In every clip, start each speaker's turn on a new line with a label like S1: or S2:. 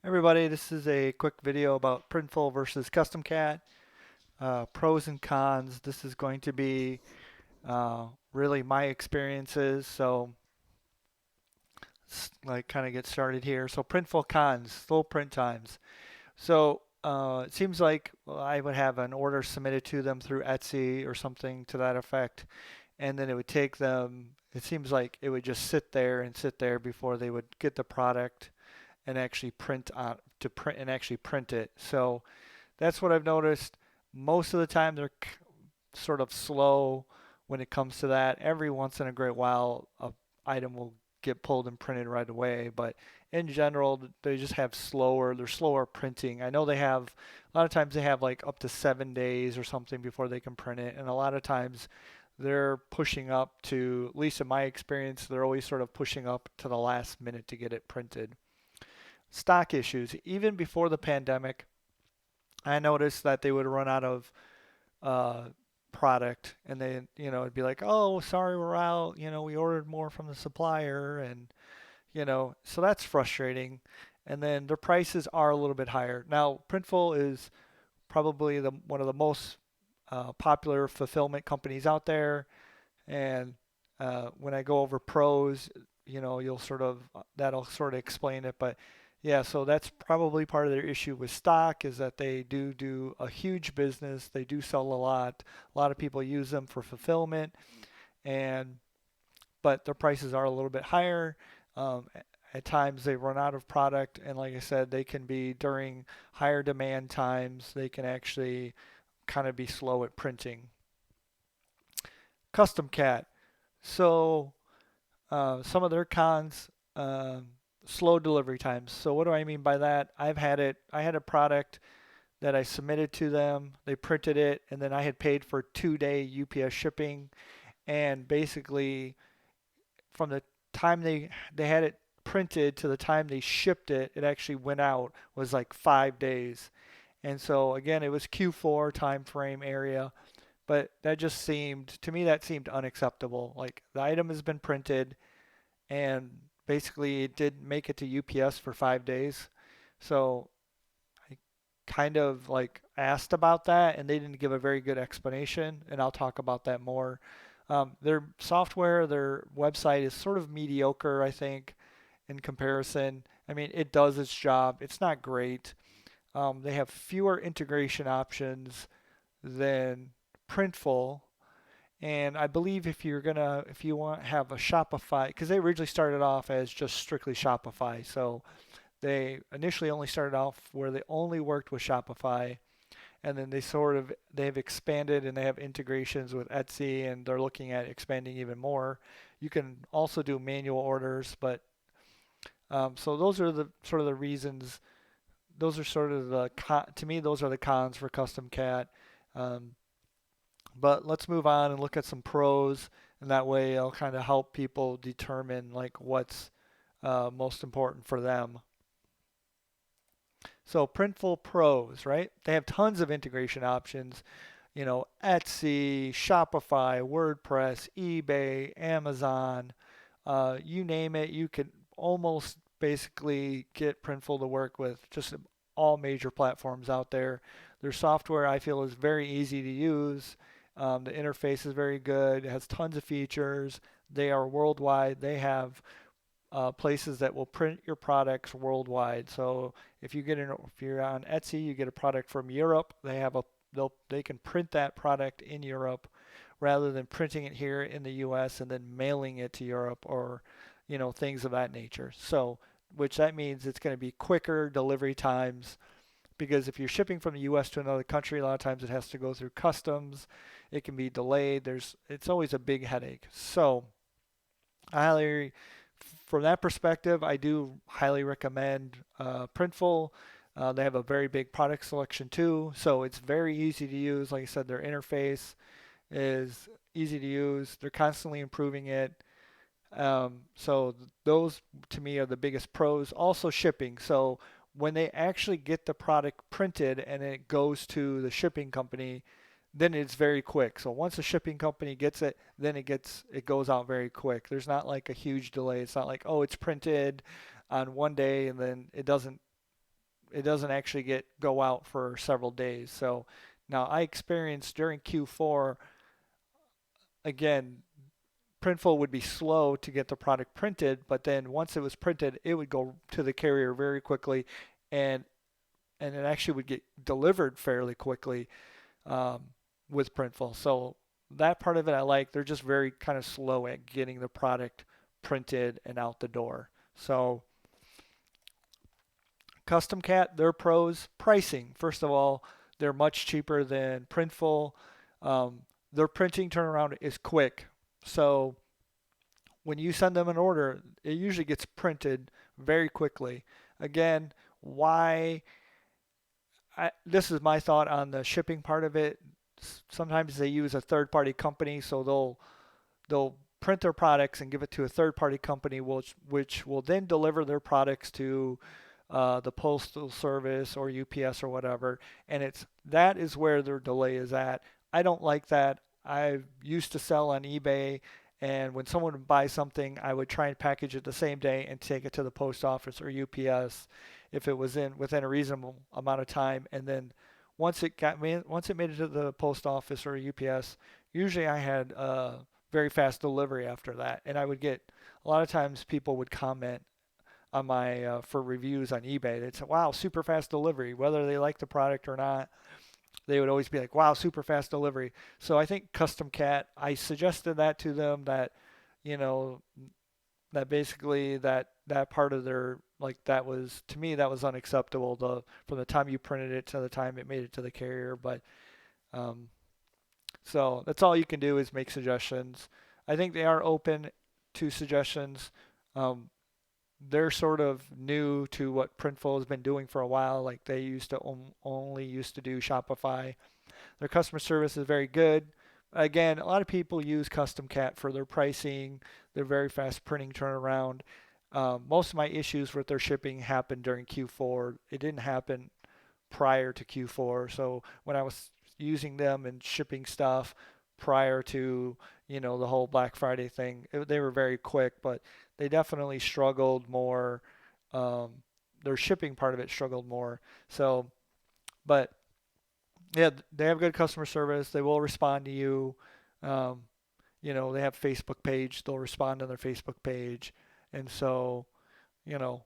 S1: Everybody, this is a quick video about Printful versus Customcat, pros and cons. This is going to be really my experiences. So, like, kind of get started here. So, Printful cons, slow print times. So, it seems like I would have an order submitted to them through Etsy or something to that effect, and then it would take them. It seems like it would just sit there and sit there before they would get the product and actually print and actually print it. So that's what I've noticed. Most of the time, they're sort of slow when it comes to that. Every once in a great while, a item will get pulled and printed right away, but in general, they just have slower. They're slower printing. I know they have a lot of times they have like up to 7 days or something before they can print it, and a lot of times they're pushing up to, at least in my experience, they're always sort of pushing up to the last minute to get it printed. Stock issues. Even before the pandemic, I noticed that they would run out of uh, product, and it'd be like, "Oh, sorry, we're out. We ordered more from the supplier," and so that's frustrating. And then their prices are a little bit higher. Now, Printful is probably the one of the most popular fulfillment companies out there, and when I go over pros, you'll sort of that'll sort of explain it. But yeah, so that's probably part of their issue with stock is that they do a huge business. They do sell a lot. A lot of people use them for fulfillment, and but their prices are a little bit higher. Um, at times they run out of product, and like I said, they can be during higher demand times. They can actually kind of be slow at printing. Custom Cat. So some of their cons, slow delivery times. So what do I mean by that? I had a product that I submitted to them. They printed it, and then I had paid for 2-day UPS shipping. And basically, from the time they had it printed to the time they shipped it, it actually went out was like 5 days. And so again, it was Q4 time frame area, but that just seemed to me that seemed unacceptable. Like the item has been printed, and basically it did make it to UPS for 5 days. So I kind of like asked about that, and they didn't give a very good explanation, and I'll talk about that more. Their software, their website is sort of mediocre, I think, in comparison. I mean, it does its job. It's not great. They have fewer integration options than Printful, and I believe if you want to have a Shopify, because they originally started off as just strictly Shopify, so they initially only started off where they only worked with Shopify, and then they've expanded and they have integrations with Etsy, and they're looking at expanding even more. You can also do manual orders, but so those are the sort of the reasons. Those are sort of to me those are the cons for Custom Cat. Um, But let's move on and look at some pros, and that way I'll kind of help people determine like what's most important for them. So Printful Pros, right? They have tons of integration options. Etsy, Shopify, WordPress, eBay, Amazon, you name it. You could almost basically get Printful to work with just all major platforms out there. Their software I feel is very easy to use. The interface is very good. It has tons of features. They are worldwide. They have places that will print your products worldwide. So if you're on Etsy, you get a product from Europe. They can print that product in Europe rather than printing it here in the U.S. and then mailing it to Europe or things of that nature. So which that means it's going to be quicker delivery times because if you're shipping from the US to another country, a lot of times it has to go through customs. It can be delayed. It's always a big headache. So I highly, from that perspective, I do highly recommend Printful. They have a very big product selection too, so it's very easy to use. Like I said, their interface is easy to use. They're constantly improving it. So those to me are the biggest pros. Also shipping. So when they actually get the product printed and it goes to the shipping company, then it's very quick. So once the shipping company gets it, then it goes out very quick. There's not like a huge delay. It's not like, oh, it's printed on one day and then it doesn't it doesn't actually get go out for several days. So now I experienced during Q4 again, Printful would be slow to get the product printed, but then once it was printed, it would go to the carrier very quickly, and and it actually would get delivered fairly quickly um, with Printful. So that part of it I like. They're just very kind of slow at getting the product printed and out the door. So Customcat, their pros, pricing. First of all, they're much cheaper than Printful. Um, their printing turnaround is quick. So when you send them an order, it usually gets printed very quickly. Again, why this is my thought on the shipping part of it. Sometimes they use a third-party company, so they'll print their products and give it to a third-party company, which will then deliver their products to the postal service or UPS or whatever. And that is where their delay is at. I don't like that. I used to sell on eBay, and when someone would buy something, I would try and package it the same day and take it to the post office or UPS if it was in within a reasonable amount of time. And then once it made it to the post office or UPS, usually I had very fast delivery after that. And I would get a lot of times people would comment on my for reviews on eBay. They'd say, "Wow, super fast delivery," whether they like the product or not. They would always be like, "Wow, super fast delivery." So I think Custom Cat, I suggested that to them that, you know, that basically that part of their like that was to me that was unacceptable. The from the time you printed it to the time it made it to the carrier, but um, so that's all you can do is make suggestions. I think they are open to suggestions. Um, they're sort of new to what Printful has been doing for a while. Like they used to only used to do Shopify. Their customer service is very good. Again, a lot of people use Customcat for their pricing, their very fast printing turnaround. Most of my issues with their shipping happened during Q4. It didn't happen prior to Q4. So when I was using them and shipping stuff prior to, the whole Black Friday thing, they were very quick, but they definitely struggled more. Um, their shipping part of it struggled more. So, but yeah, they have good customer service. They will respond to you. Um, they have Facebook page. They'll respond on their Facebook page. And so, you know,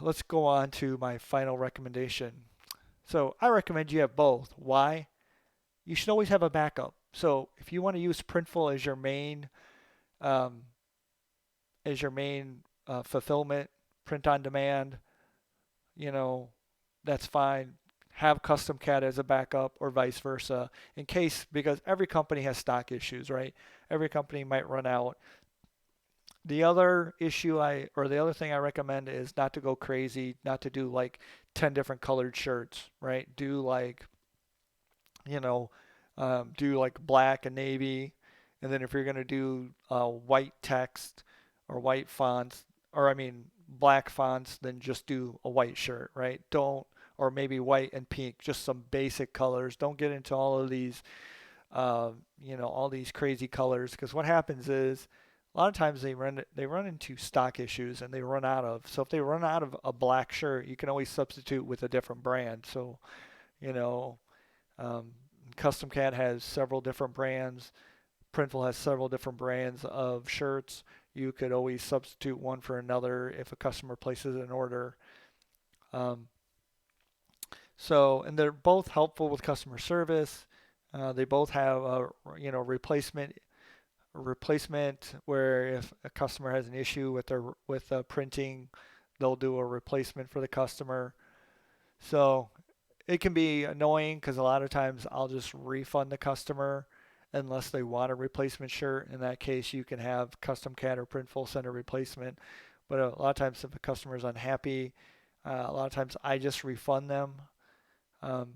S1: let's go on to my final recommendation. So I recommend you have both. Why? You should always have a backup. So if you want to use Printful um, as your main fulfillment, print on demand, you know, that's fine. Have Customcat as a backup or vice versa in case, because every company has stock issues, right? Every company might run out. The other the other thing I recommend is not to go crazy, not to do like 10 different colored shirts, right? You know, do like black and navy. And then if you're going to do white text or white fonts, or I mean black fonts, then just do a white shirt, right? Don't, or maybe white and pink, just some basic colors. Don't get into all of these, all these crazy colors, because what happens is a lot of times they run into stock issues and they run out of. So if they run out of a black shirt, you can always substitute with a different brand. So, you know, um, CustomCat has several different brands. Printful has several different brands of shirts. You could always substitute one for another if a customer places an order. Um, and they're both helpful with customer service. They both have a replacement where if a customer has an issue with their printing, they'll do a replacement for the customer. So it can be annoying because a lot of times I'll just refund the customer unless they want a replacement shirt. In that case, you can have Customcat or Printful send a replacement. But a lot of times, if a customer is unhappy, a lot of times I just refund them. Um,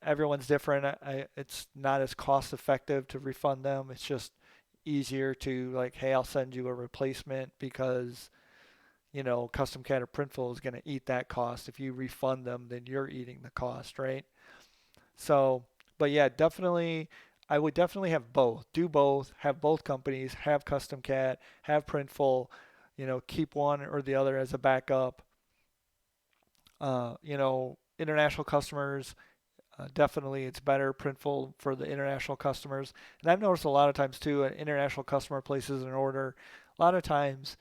S1: Everyone's different. It's not as cost effective to refund them. It's just easier to like, hey, I'll send you a replacement because Customcat or Printful is going to eat that cost. If you refund them, then you're eating the cost, right? So, but yeah, definitely, I would definitely have both. Do both. Have both companies. Have Customcat. Have Printful. Keep one or the other as a backup. International customers, definitely it's better Printful for the international customers. And I've noticed a lot of times too, an international customer places an order. A lot of times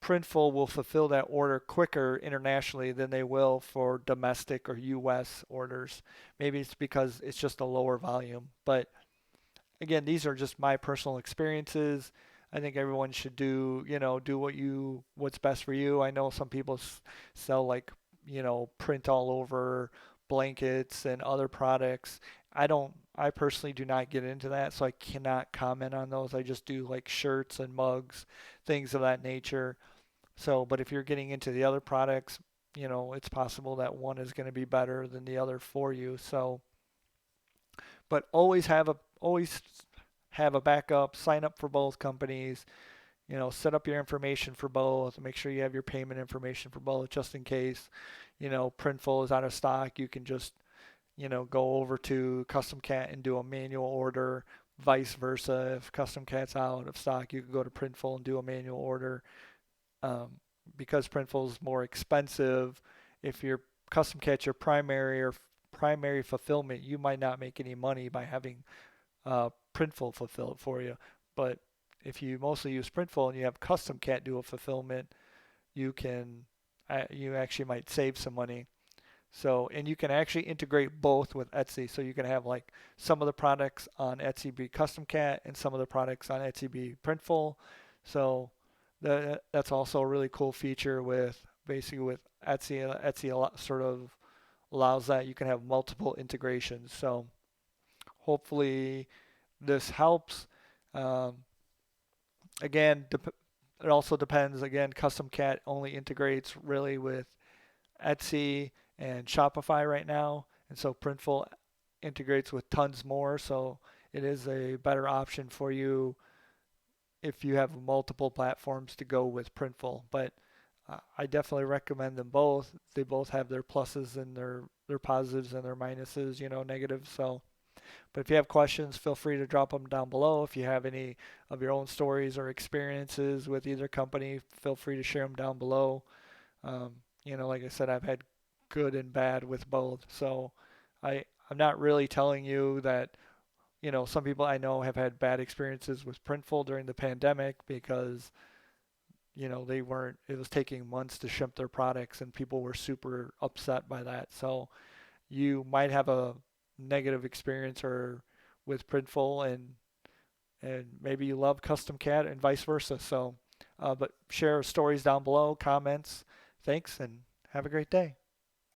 S1: Printful will fulfill that order quicker internationally than they will for domestic or US orders. Maybe it's because it's just a lower volume. But again, these are just my personal experiences. I think everyone should do what's best for you. I know some people sell like, print all over blankets and other products. I personally do not get into that, so I cannot comment on those. I just do like shirts and mugs, things of that nature. So, but if you're getting into the other products, it's possible that one is going to be better than the other for you. So, but always have a backup, sign up for both companies, set up your information for both, make sure you have your payment information for both just in case, Printful is out of stock, you can just, go over to Customcat and do a manual order. Vice versa, if Customcat's out of stock, you can go to Printful and do a manual order. Um, because Printful is more expensive, if your Customcat's your primary fulfillment, you might not make any money by having Printful fulfill it for you. But if you mostly use Printful and you have Customcat do a fulfillment, you actually might save some money. So, and you can actually integrate both with Etsy. So you can have like some of the products on Etsy be Customcat and some of the products on Etsy be Printful. So that's also a really cool feature with basically with Etsy. Etsy sort of allows that you can have multiple integrations. So hopefully this helps. Um, again, it also depends. Again, Custom Cat only integrates really with Etsy and Shopify right now, and so Printful integrates with tons more. So it is a better option for you if you have multiple platforms to go with Printful. But I definitely recommend them both. They both have their pluses and their positives and their minuses, negatives. So but if you have questions, feel free to drop them down below. If you have any of your own stories or experiences with either company, feel free to share them down below. Like I said, I've had good and bad with both. So I'm not really telling you that, some people I know have had bad experiences with Printful during the pandemic because, they weren't, it was taking months to ship their products and people were super upset by that. So you might have a negative experience or with Printful and maybe you love Custom Cat and vice versa. So, but share stories down below, comments. Thanks, and have a great day.